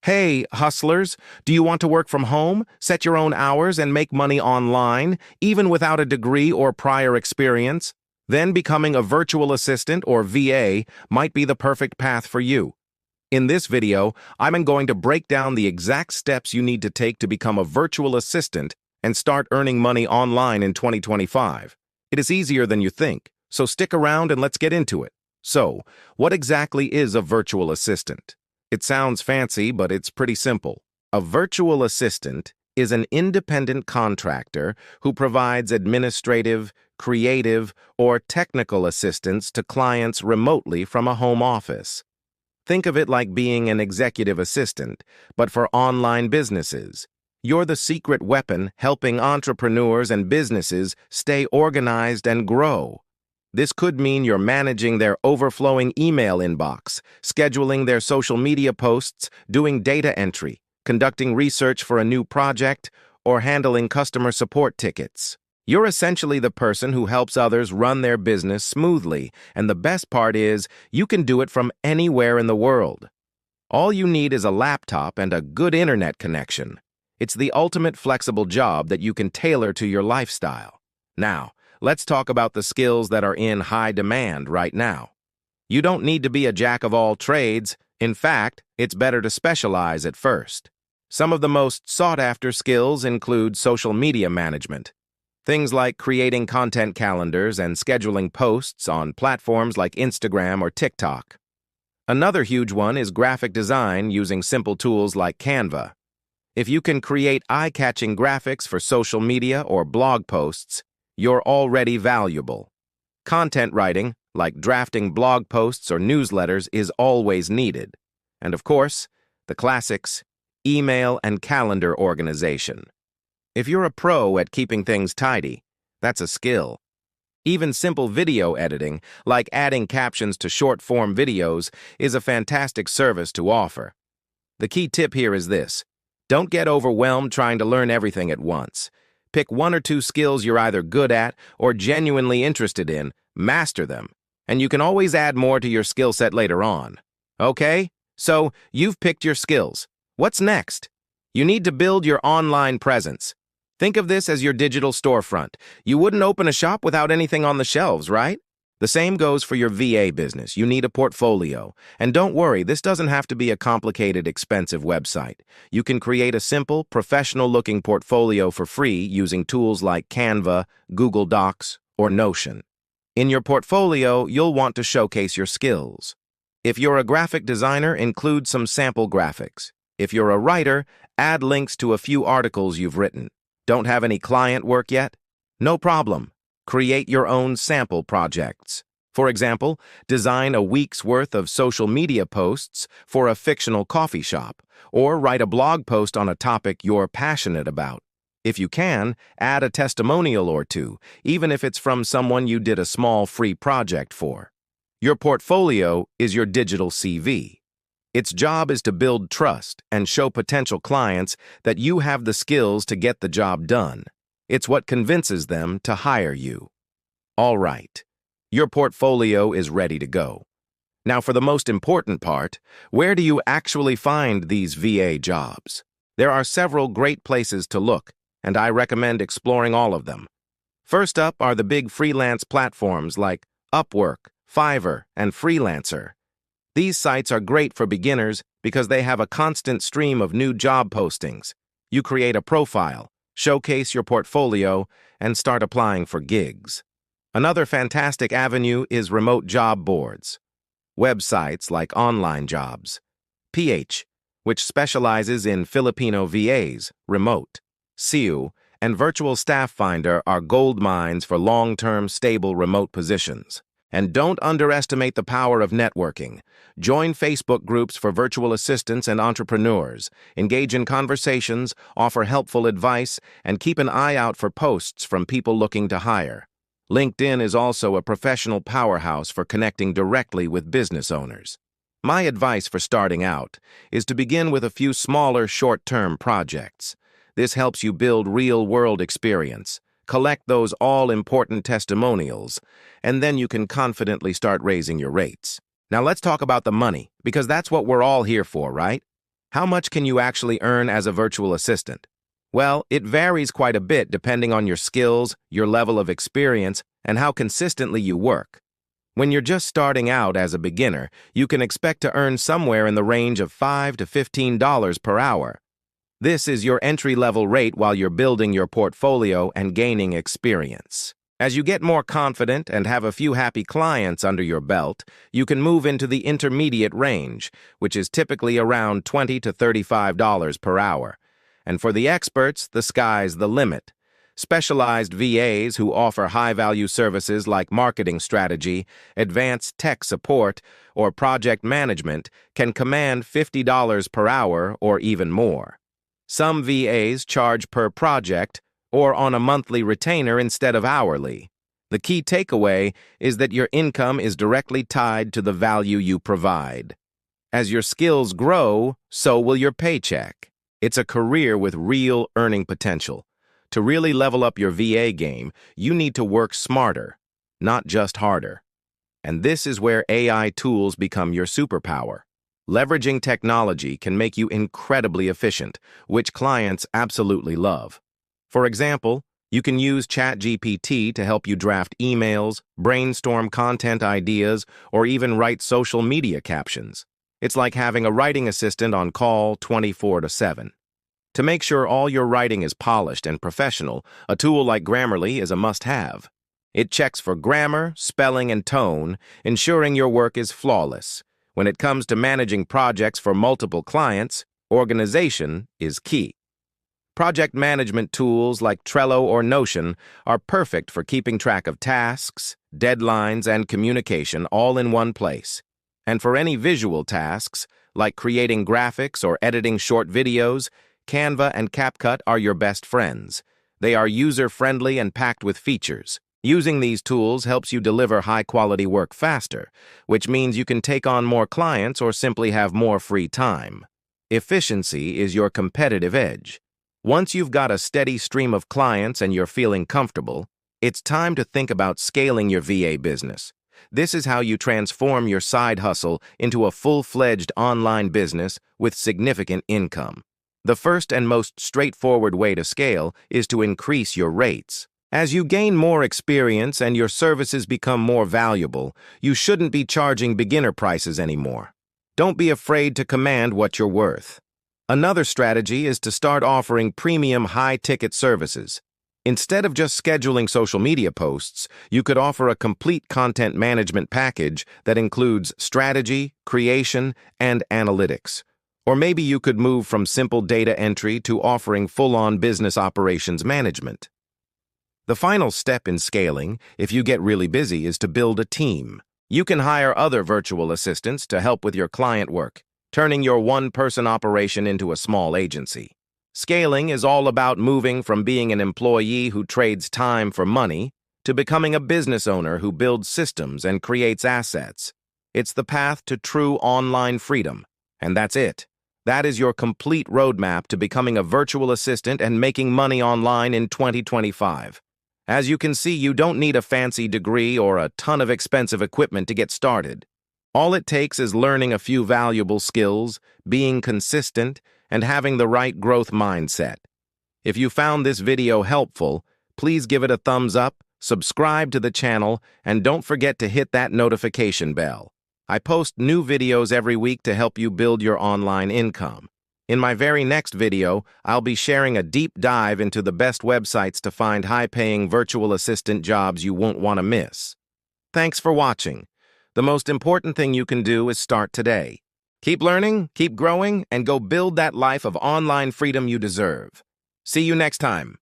Hey, hustlers, do you want to work from home, set your own hours, and make money online, even without a degree or prior experience? Then becoming a virtual assistant or VA might be the perfect path for you. In this video, I'm going to break down the exact steps you need to take to become a virtual assistant and start earning money online in 2025. It is easier than you think, so stick around and let's get into it. So, what exactly is a virtual assistant? It sounds fancy, but it's pretty simple. A virtual assistant is an independent contractor who provides administrative, creative, or technical assistance to clients remotely from a home office. Think of it like being an executive assistant, but for online businesses. You're the secret weapon helping entrepreneurs and businesses stay organized and grow. This could mean you're managing their overflowing email inbox, scheduling their social media posts, doing data entry, conducting research for a new project, or handling customer support tickets. You're essentially the person who helps others run their business smoothly, and the best part is you can do it from anywhere in the world. All you need is a laptop and a good internet connection. It's the ultimate flexible job that you can tailor to your lifestyle. Now, let's talk about the skills that are in high demand right now. You don't need to be a jack of all trades. In fact, it's better to specialize at first. Some of the most sought-after skills include social media management. Things like creating content calendars and scheduling posts on platforms like Instagram or TikTok. Another huge one is graphic design using simple tools like Canva. If you can create eye-catching graphics for social media or blog posts, you're already valuable. Content writing, like drafting blog posts or newsletters, is always needed. And of course, the classics, email and calendar organization. If you're a pro at keeping things tidy, that's a skill. Even simple video editing, like adding captions to short-form videos, is a fantastic service to offer. The key tip here is this: don't get overwhelmed trying to learn everything at once. Pick one or two skills you're either good at or genuinely interested in, master them, and you can always add more to your skill set later on. Okay? So, you've picked your skills. What's next? You need to build your online presence. Think of this as your digital storefront. You wouldn't open a shop without anything on the shelves, right? The same goes for your VA business. You need a portfolio. And don't worry, this doesn't have to be a complicated, expensive website. You can create a simple, professional-looking portfolio for free using tools like Canva, Google Docs, or Notion. In your portfolio, you'll want to showcase your skills. If you're a graphic designer, include some sample graphics. If you're a writer, add links to a few articles you've written. Don't have any client work yet? No problem. Create your own sample projects. For example, design a week's worth of social media posts for a fictional coffee shop, or write a blog post on a topic you're passionate about. If you can, add a testimonial or two, even if it's from someone you did a small free project for. Your portfolio is your digital CV. Its job is to build trust and show potential clients that you have the skills to get the job done. It's what convinces them to hire you. All right, your portfolio is ready to go. Now for the most important part, where do you actually find these VA jobs? There are several great places to look, and I recommend exploring all of them. First up are the big freelance platforms like Upwork, Fiverr, and Freelancer. These sites are great for beginners because they have a constant stream of new job postings. You create a profile, showcase your portfolio, and start applying for gigs. Another fantastic avenue is remote job boards. Websites like Online Jobs, PH, which specializes in Filipino VAs, Remote, CU, and Virtual Staff Finder are gold mines for long-term stable remote positions. And don't underestimate the power of networking. Join Facebook groups for virtual assistants and entrepreneurs, engage in conversations, offer helpful advice, and keep an eye out for posts from people looking to hire. LinkedIn is also a professional powerhouse for connecting directly with business owners. My advice for starting out is to begin with a few smaller short-term projects. This helps you build real-world experience, collect those all-important testimonials, and then you can confidently start raising your rates. Now let's talk about the money, because that's what we're all here for, right? How much can you actually earn as a virtual assistant? Well, it varies quite a bit depending on your skills, your level of experience, and how consistently you work. When you're just starting out as a beginner, you can expect to earn somewhere in the range of $5 to $15 per hour. This is your entry-level rate while you're building your portfolio and gaining experience. As you get more confident and have a few happy clients under your belt, you can move into the intermediate range, which is typically around $20 to $35 per hour. And for the experts, the sky's the limit. Specialized VAs who offer high-value services like marketing strategy, advanced tech support, or project management can command $50 per hour or even more. Some VAs charge per project or on a monthly retainer instead of hourly. The key takeaway is that your income is directly tied to the value you provide. As your skills grow, so will your paycheck. It's a career with real earning potential. To really level up your VA game, you need to work smarter, not just harder. And this is where AI tools become your superpower. Leveraging technology can make you incredibly efficient, which clients absolutely love. For example, you can use ChatGPT to help you draft emails, brainstorm content ideas, or even write social media captions. It's like having a writing assistant on call 24/7. To make sure all your writing is polished and professional, a tool like Grammarly is a must-have. It checks for grammar, spelling, and tone, ensuring your work is flawless. When it comes to managing projects for multiple clients, organization is key. Project management tools like Trello or Notion are perfect for keeping track of tasks, deadlines, and communication all in one place. And for any visual tasks, like creating graphics or editing short videos, Canva and CapCut are your best friends. They are user-friendly and packed with features. Using these tools helps you deliver high-quality work faster, which means you can take on more clients or simply have more free time. Efficiency is your competitive edge. Once you've got a steady stream of clients and you're feeling comfortable, it's time to think about scaling your VA business. This is how you transform your side hustle into a full-fledged online business with significant income. The first and most straightforward way to scale is to increase your rates. As you gain more experience and your services become more valuable, you shouldn't be charging beginner prices anymore. Don't be afraid to command what you're worth. Another strategy is to start offering premium high-ticket services. Instead of just scheduling social media posts, you could offer a complete content management package that includes strategy, creation, and analytics. Or maybe you could move from simple data entry to offering full-on business operations management. The final step in scaling, if you get really busy, is to build a team. You can hire other virtual assistants to help with your client work, turning your one-person operation into a small agency. Scaling is all about moving from being an employee who trades time for money to becoming a business owner who builds systems and creates assets. It's the path to true online freedom, and that's it. That is your complete roadmap to becoming a virtual assistant and making money online in 2025. As you can see, you don't need a fancy degree or a ton of expensive equipment to get started. All it takes is learning a few valuable skills, being consistent, and having the right growth mindset. If you found this video helpful, please give it a thumbs up, subscribe to the channel, and don't forget to hit that notification bell. I post new videos every week to help you build your online income. In my very next video, I'll be sharing a deep dive into the best websites to find high-paying virtual assistant jobs you won't want to miss. Thanks for watching. The most important thing you can do is start today. Keep learning, keep growing, and go build that life of online freedom you deserve. See you next time.